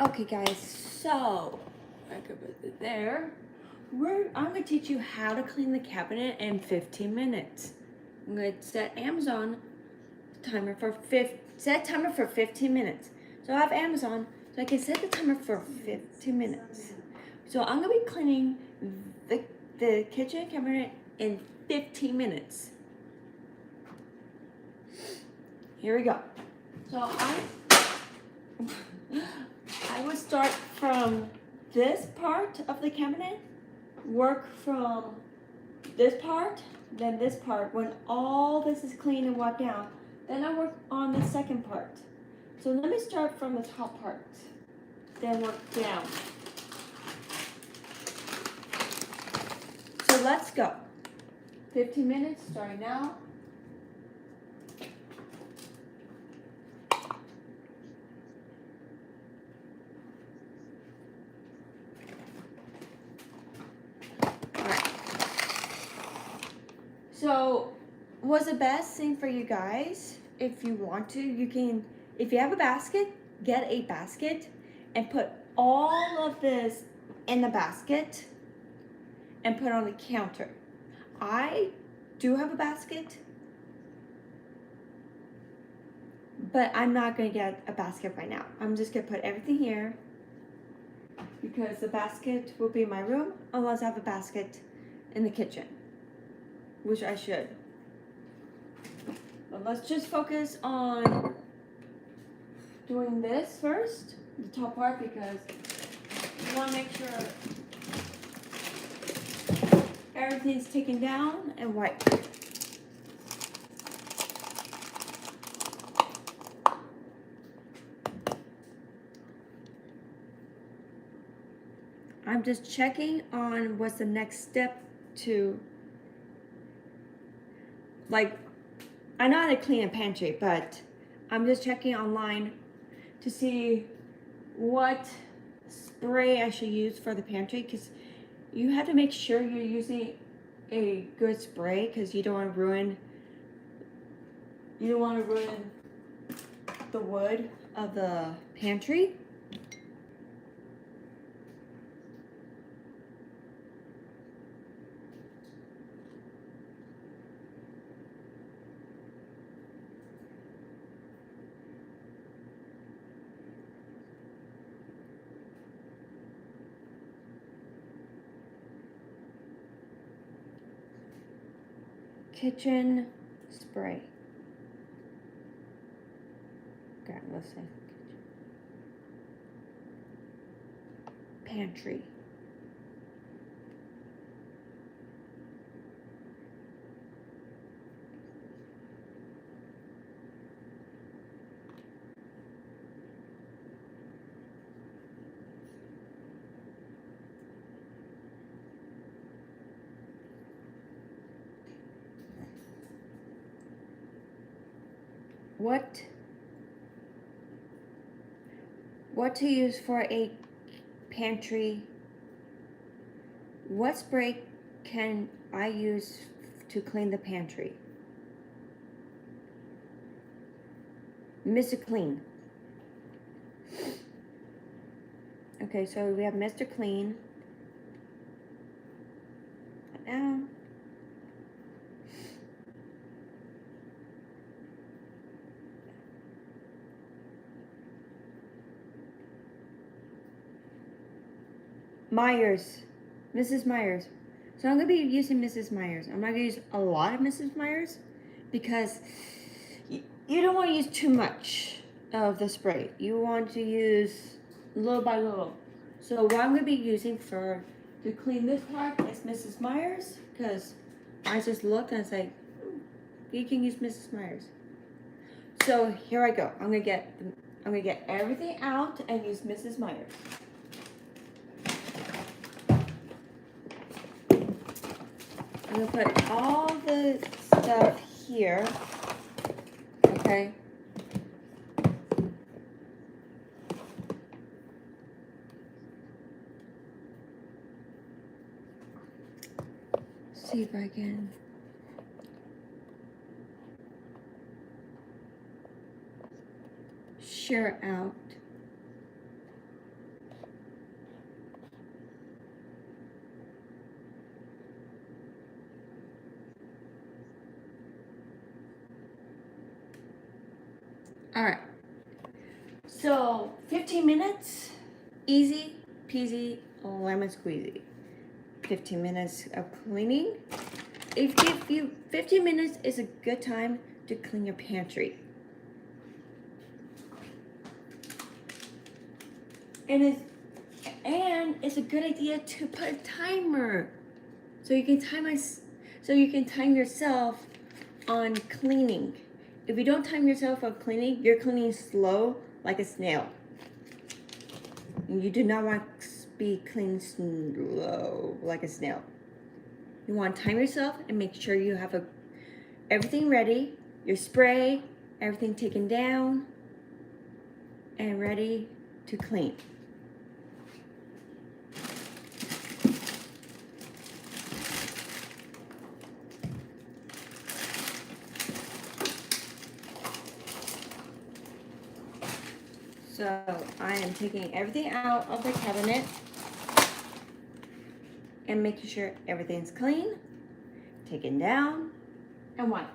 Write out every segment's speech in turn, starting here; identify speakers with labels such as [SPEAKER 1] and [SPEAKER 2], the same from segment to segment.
[SPEAKER 1] Okay guys, so I could put it there. I'm gonna teach you how to clean the cabinet in 15 minutes. I'm gonna set Amazon timer for set timer for 15 minutes. So I have Amazon, so I can set the timer for 15 minutes. So I'm gonna be cleaning the kitchen cabinet in 15 minutes. Here we go. So I would start from this part of the cabinet, work from this part, then this part. When all this is clean and wiped down, then I work on the second part. So let me start from the top part, then work down. So let's go. 15 minutes starting now. So, what's the best thing for you guys? If you want to, you can, if you have a basket, get a basket and put all of this in the basket and put it on the counter. I do have a basket, but I'm not gonna get a basket right now. I'm just gonna put everything here because the basket will be in my room unless I have a basket in the kitchen, which I should. But let's just focus on doing this first, the top part, because you want to make sure everything's taken down and wiped. I'm just checking on what's the next step to, like, I know how to clean a pantry, but I'm just checking online to see what spray I should use for the pantry, because you have to make sure you're using a good spray because you don't want to ruin the wood of the pantry. Kitchen spray. Okay, let's say pantry. What to use for a pantry? What spray can I use to clean the pantry? Mr. Clean. Okay, so we have Mr. Clean. Now, Myers, Mrs. Myers. So I'm gonna be using Mrs. Myers. I'm not gonna use a lot of Mrs. Myers because you don't want to use too much of the spray. You want to use little by little. So what I'm gonna be using to clean this part is Mrs. Myers, because I just looked and said, you can use Mrs. Myers. So here I go. I'm gonna get everything out and use Mrs. Myers. I'm gonna put all the stuff here, okay? See if I can. Share out. All right. So 15 minutes, easy peasy, lemon squeezy. 15 minutes of cleaning. If you 15 minutes is a good time to clean your pantry. And it's a good idea to put a timer, so you can time yourself on cleaning. If you don't time yourself on cleaning, you're cleaning slow like a snail. And you do not want to be cleaning slow like a snail. You want to time yourself and make sure you have everything ready, your spray, everything taken down, and ready to clean. So I am taking everything out of the cabinet and making sure everything's clean, taken down, and wiped.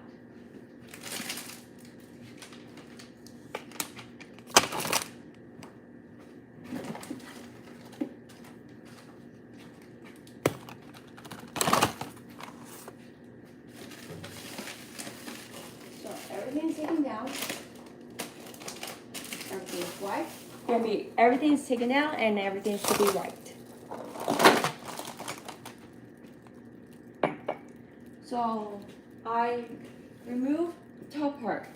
[SPEAKER 1] So everything's taken down. Everything's wiped. Everything's taken out and everything should be wiped. So I remove the top part.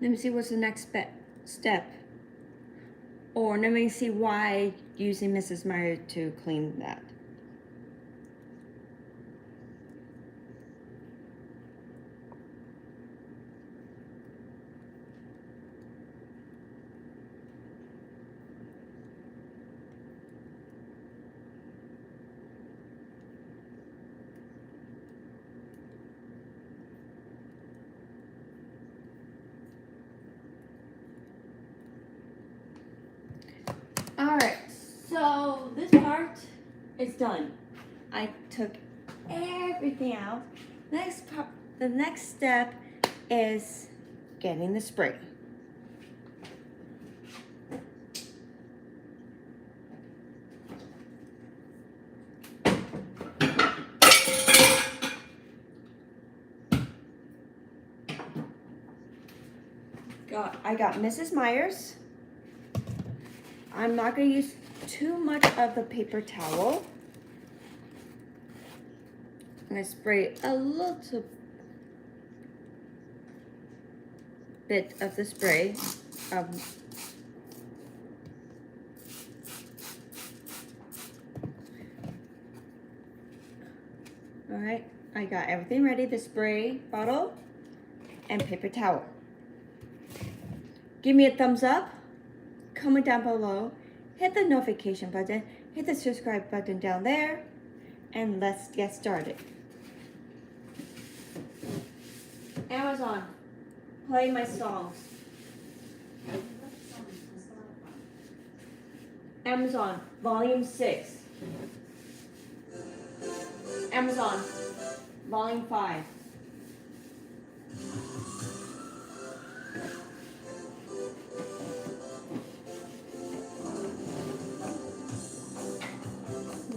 [SPEAKER 1] Let me see what's the next step. Or let me see why using Mrs. Meyer to clean that. Alright, so this part is done. I took everything out. The next step is getting the spray. I got Mrs. Meyer's. I'm not going to use too much of the paper towel. I'm going to spray a little bit of the spray. Alright, I got everything ready, the spray bottle and paper towel. Give me a thumbs up, comment down below, hit the notification button, hit the subscribe button down there, and let's get started. Amazon, play my songs. Amazon, volume 6. Amazon, volume 5.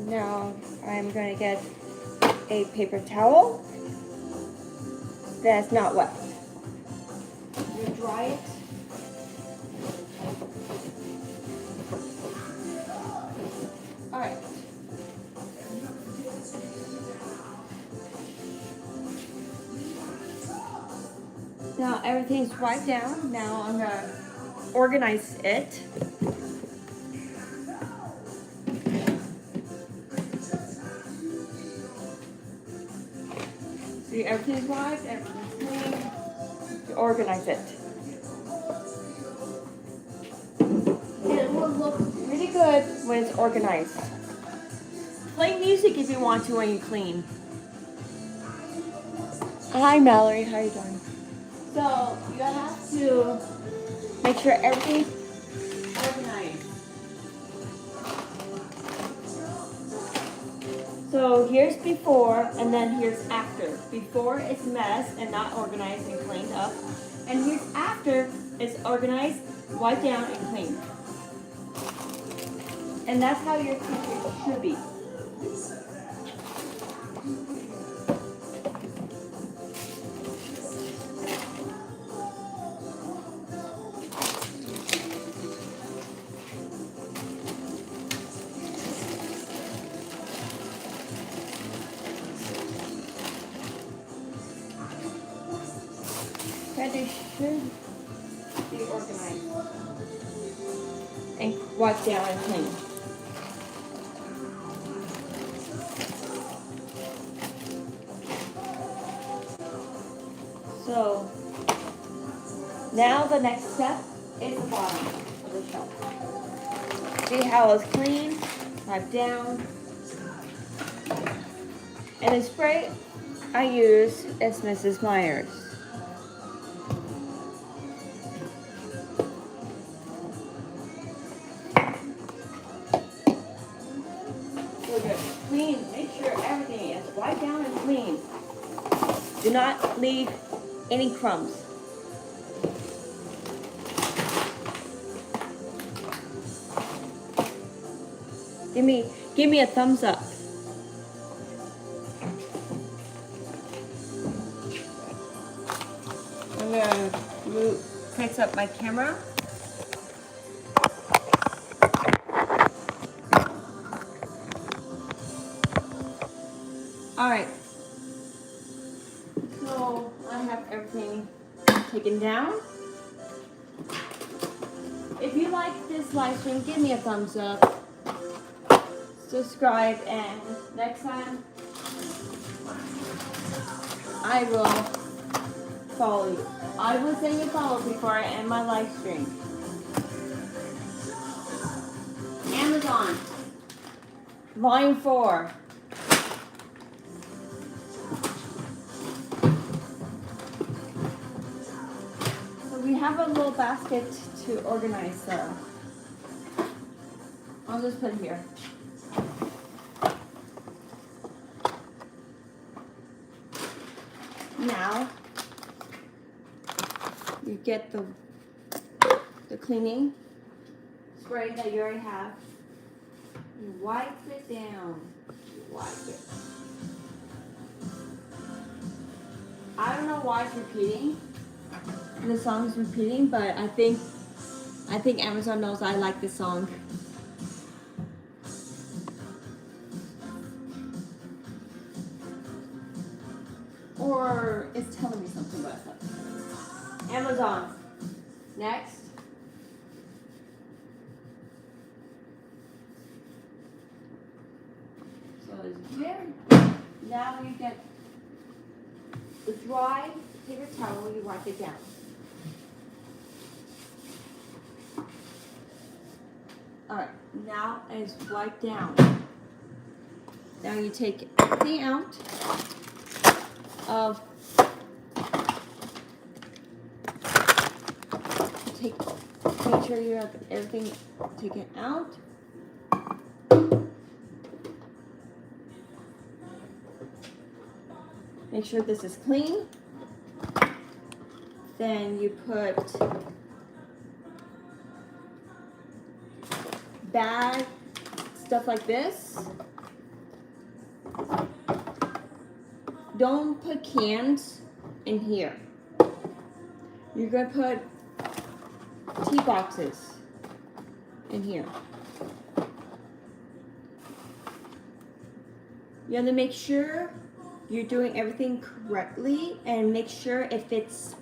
[SPEAKER 1] Now I'm going to get a paper towel that's not wet. You dry it. Alright. Now everything's wiped down. Now I'm going to organize it. See, everything's wiped, everything's clean. You organize it. It will look really good when it's organized. Play music if you want to when you clean. Hi Mallory, how are you doing? So you have to make sure everything's organized. So here's before and then here's after. Before is mess and not organized and cleaned up. And here's after is organized, wiped down, and cleaned. And that's how your picture should be. They should be organized and wiped down and clean. So now the next step is the bottom of the shelf. See how it's clean, wiped down. And the spray I use is Mrs. Meyer's. Clean, make sure everything is wiped down and clean. Do not leave any crumbs. Give me a thumbs up. I'm gonna fix up my camera. Alright, so I have everything taken down. If you like this live stream, give me a thumbs up, subscribe, and next time I will follow you. I will send you a follow before I end my live stream. Amazon, Volume 4. We have a little basket to organize, so I'll just put it here. Now you get the cleaning spray that you already have. You wipe it down. You wipe it. I don't know why it's repeating. The song's repeating, but I think Amazon knows I like this song. Or it's telling me something about it. Amazon. Next. So it's very. Now you get the dry paper towel, you wipe it down. Alright, now it's wiped down. Now you take everything out of make sure you have everything taken out. Make sure this is clean. Then you put bag, stuff like this. Don't put cans in here. You're going to put tea boxes in here. You have to make sure you're doing everything correctly and make sure it fits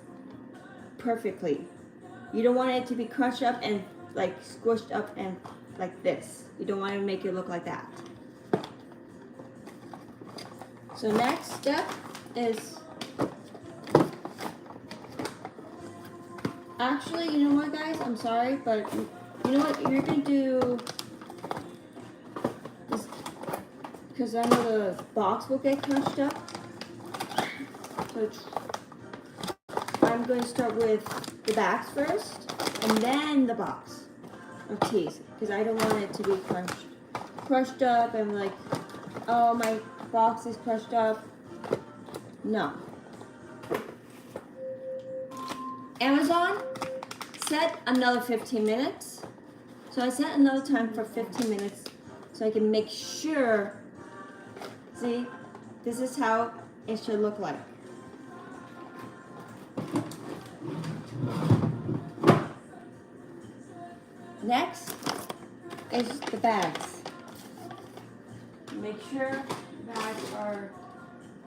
[SPEAKER 1] perfectly. You don't want it to be crunched up and like squished up and like this. You don't want to make it look like that. So next step is, actually, you know what guys, I'm sorry, but you know what, you're going to do this, because I know the box will get crunched up. So I'm going to start with the bags first, and then the box of teas, because I don't want it to be crushed up and like, oh, my box is crushed up. No. Amazon, set another 15 minutes. So I set another time for 15 minutes so I can make sure. See, this is how it should look like. Next is the bags. Make sure the bags are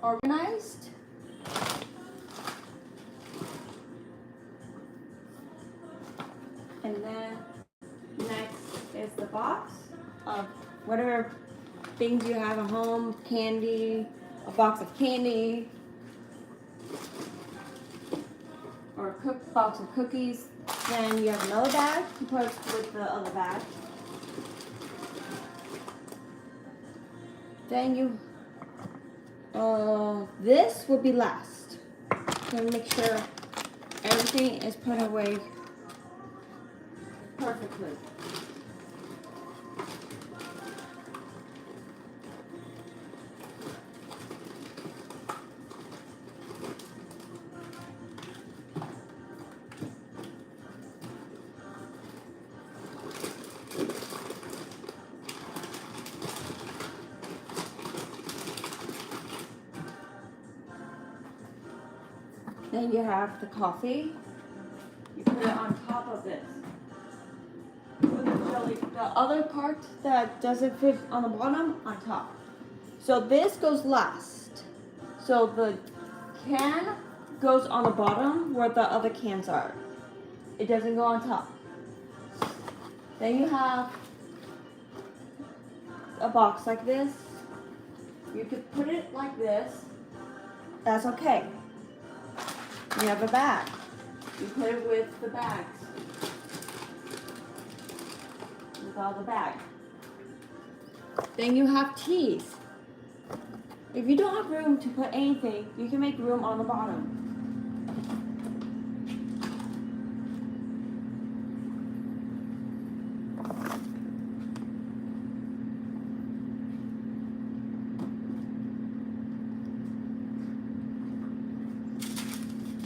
[SPEAKER 1] organized. And then next is the box of whatever things you have at home, candy, a box of candy, or a box of cookies. Then you have another bag to put with the other bag. Then you, this will be last. So make sure everything is put away perfectly. Then you have the coffee. You put it on top of this. Put the jelly, the other part that doesn't fit on the bottom, on top. So this goes last. So the can goes on the bottom where the other cans are. It doesn't go on top. Then you have a box like this. You could put it like this. That's okay. You have a bag. You put it with the bags. With all the bags. Then you have teas. If you don't have room to put anything, you can make room on the bottom.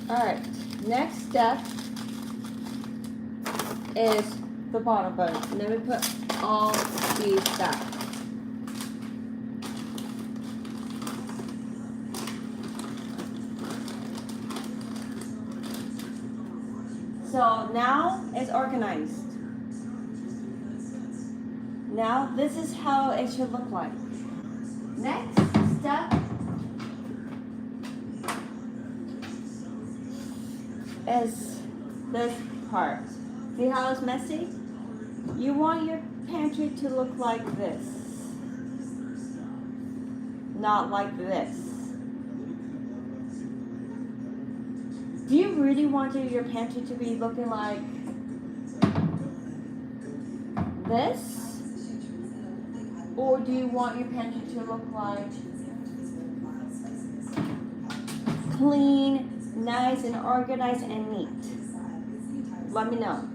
[SPEAKER 1] Alright, next step is the bottom button. And then we put all these back. So now it's organized. Now this is how it should look like. Next step is this part. See how it's messy? You want your pantry to look like this, not like this. Do you really want your pantry to be looking like this? Or do you want your pantry to look like clean, nice and organized and neat? Let me know.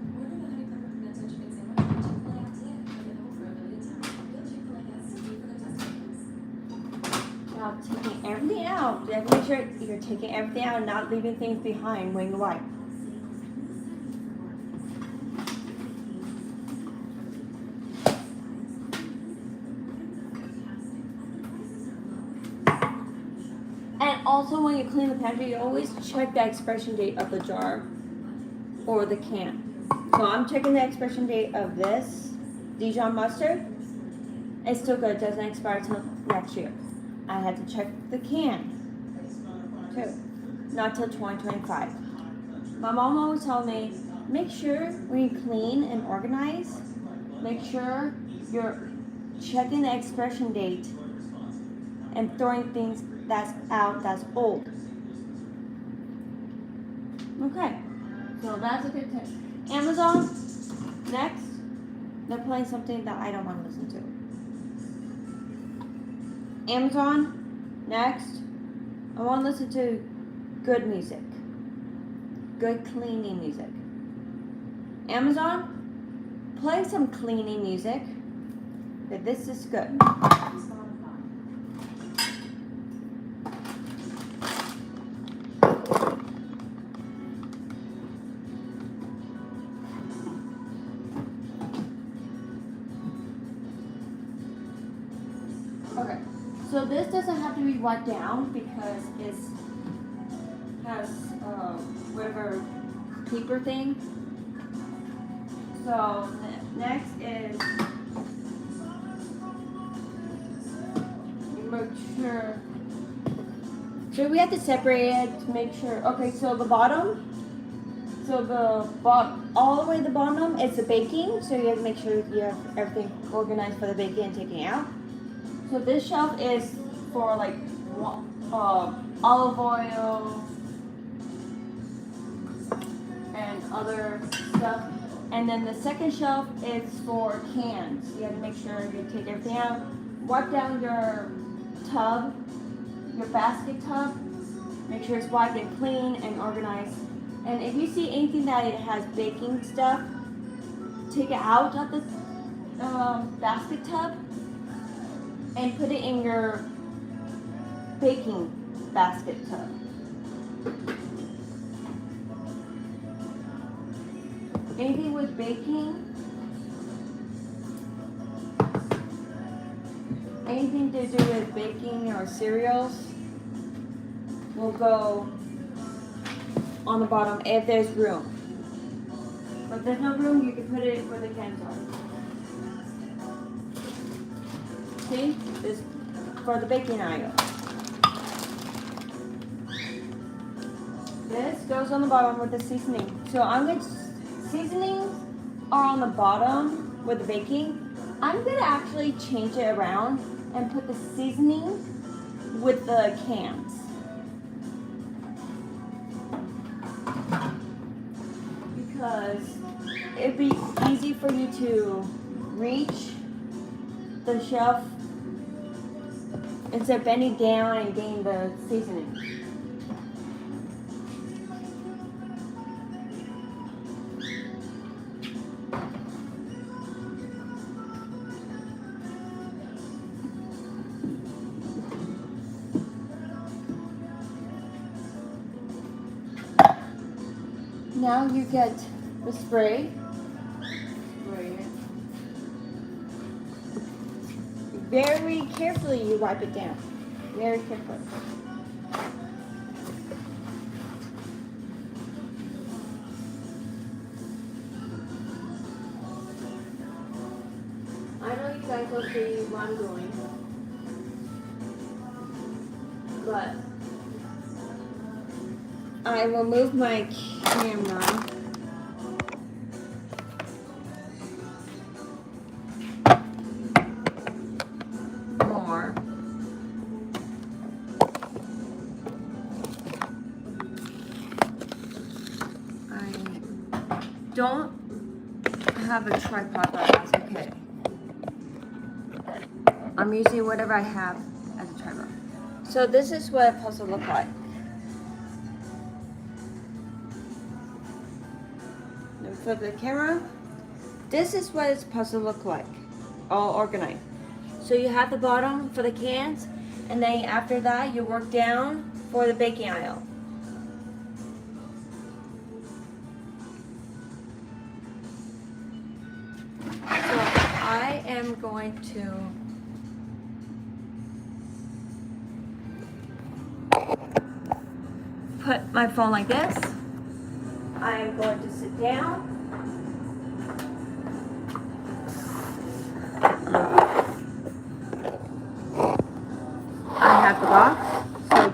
[SPEAKER 1] Now taking everything out, you have to make sure you're taking everything out and not leaving things behind when you wipe. And also when you clean the pantry, you always check the expiration date of the jar or the can. So I'm checking the expiration date of this Dijon mustard. It's still good, it doesn't expire till next year. I had to check the can too, not till 2025. My mom always told me, make sure when you clean and organize, make sure you're checking the expiration date and throwing things that's out, that's old. Okay, so that's a good tip. Amazon, next, they're playing something that I don't want to listen to. Amazon, next, I want to listen to good music. Good cleaning music. Amazon, play some cleaning music. This is good. So this doesn't have to be wiped down because it has whatever paper thing. So next is make sure. So we have to separate it to make sure. Okay, so the bottom. So all the way to the bottom is the baking. So you have to make sure you have everything organized for the baking and taking out. So this shelf is for like olive oil and other stuff. And then the second shelf is for cans. You have to make sure you take everything out. Wipe down your tub, your basket tub. Make sure it's wiped and clean and organized. And if you see anything that it has baking stuff, take it out of the basket tub and put it in your baking basket tub. Anything with baking, anything to do with baking or cereals will go on the bottom if there's room. But if there's no room, you can put it where the cans are. See? This for the baking aisle. This goes on the bottom with the seasoning. So seasonings are on the bottom with the baking. I'm gonna actually change it around and put the seasoning with the cans. Because it'd be easy for you to reach the shelf instead of bending down and getting the seasoning. Now you get the spray. Spray it. Very carefully you wipe it down. Very carefully. I know you guys will see what I'm doing. But I will move my camera. More. I don't have a tripod, but that's okay. I'm using whatever I have as a tripod. So this is what it's supposed to look like. Flip the camera. This is what it's supposed to look like, all organized. So you have the bottom for the cans, and then after that you work down for the baking aisle. So I am going to put my phone like this. I am going to sit down. I have the box. So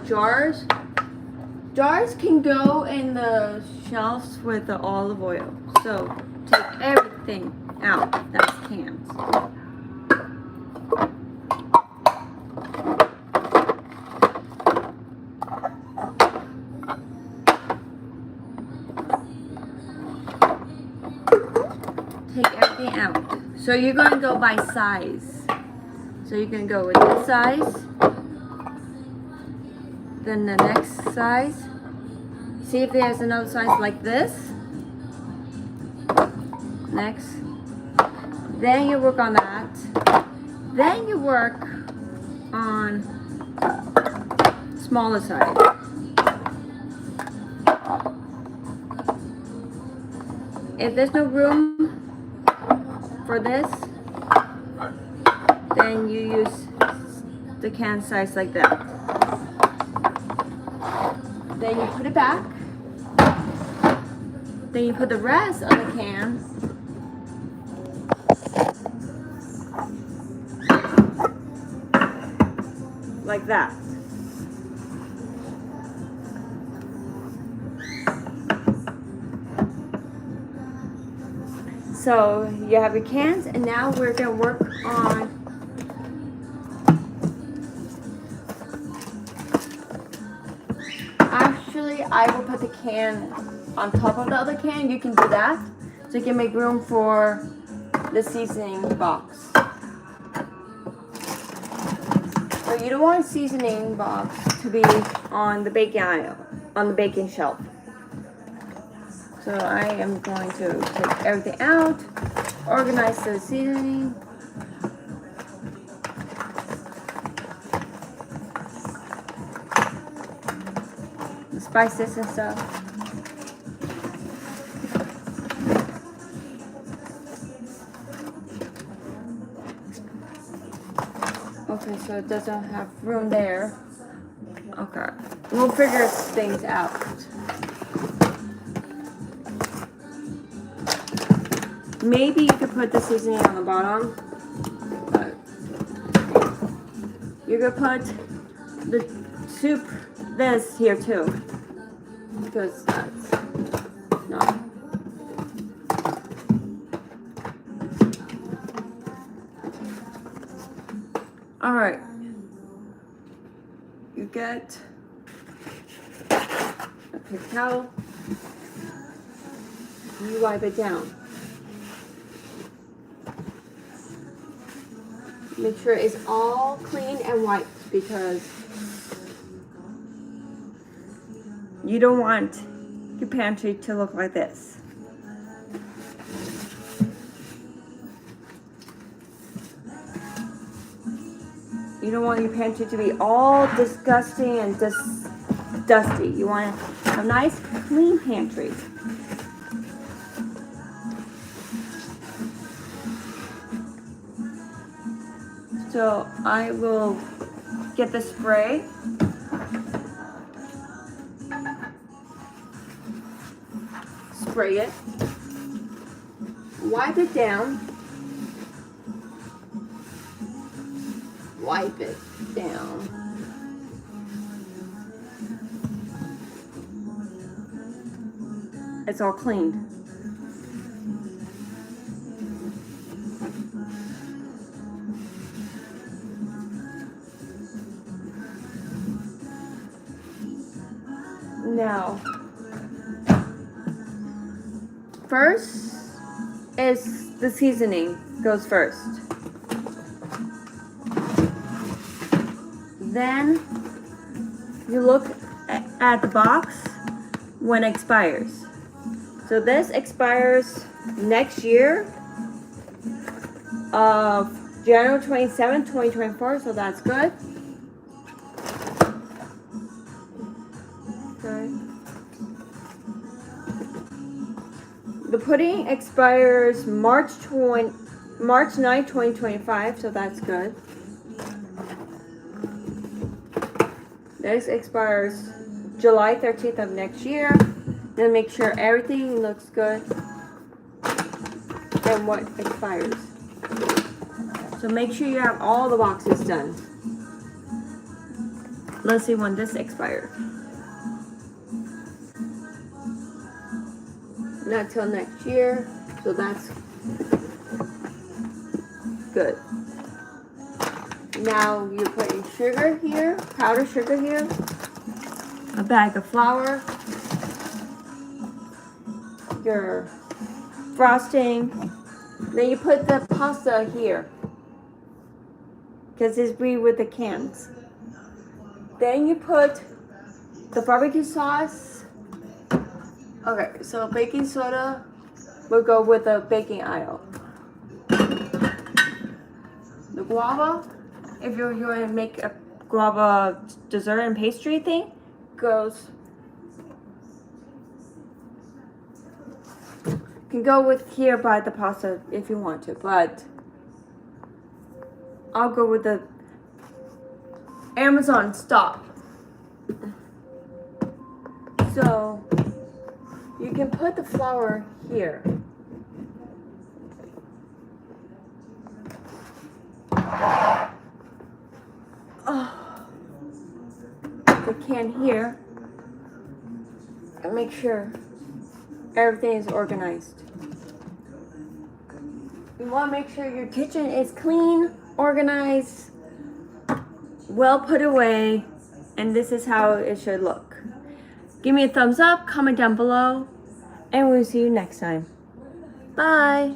[SPEAKER 1] jars can go in the shelves with the olive oil. So take everything out that's cans. Take everything out. So you're going to go by size. So you can go with this size, then the next size. See if there's another size like this. Next. Then you work on that. Then you work on smaller size. If there's no room for this, then you use the can size like that. Then you put it back. Then you put the rest of the can like that. So you have your cans, and now we're gonna work on actually I will put the can on top of the other can. You can do that so you can make room for the seasoning box. So you don't want a seasoning box to be on the baking aisle, on the baking shelf. So I am going to take everything out, organize the seasoning. The spices and stuff. Okay, so it doesn't have room there. Okay, we'll figure things out. Maybe you could put the seasoning on the bottom, but you could put the soup this here too, because that's not. All right, you get a paper towel, you wipe it down. Make sure it's all clean and wiped, because you don't want your pantry to look like this. You don't want your pantry to be all disgusting and dusty. You want to have a nice, clean pantry. So I will get the spray. Spray it. Wipe it down. Wipe it down. It's all clean. Now, first is the seasoning goes first. Then you look at the box when it expires. So this expires next year of January 27, 2024, so that's good. Okay. The pudding expires March 9, 2025, so that's good. This expires July 13th of next year. Then make sure everything looks good and what expires. So make sure you have all the boxes done. Let's see when this expires. Not till next year, so that's good. Now you're putting sugar here, powdered sugar here, a bag of flour, your frosting, then you put the pasta here, because it's be with the cans. Then you put the barbecue sauce. Okay, so baking soda will go with the baking aisle. The guava, if you're going to make a guava dessert and pastry thing, goes, can go with here by the pasta if you want to, but I'll go with the Amazon, stop. So you can put the flour here. The can here, and make sure everything is organized. You want to make sure your kitchen is clean, organized, well put away, and this is how it should look. Give me a thumbs up, comment down below, and we'll see you next time. Bye.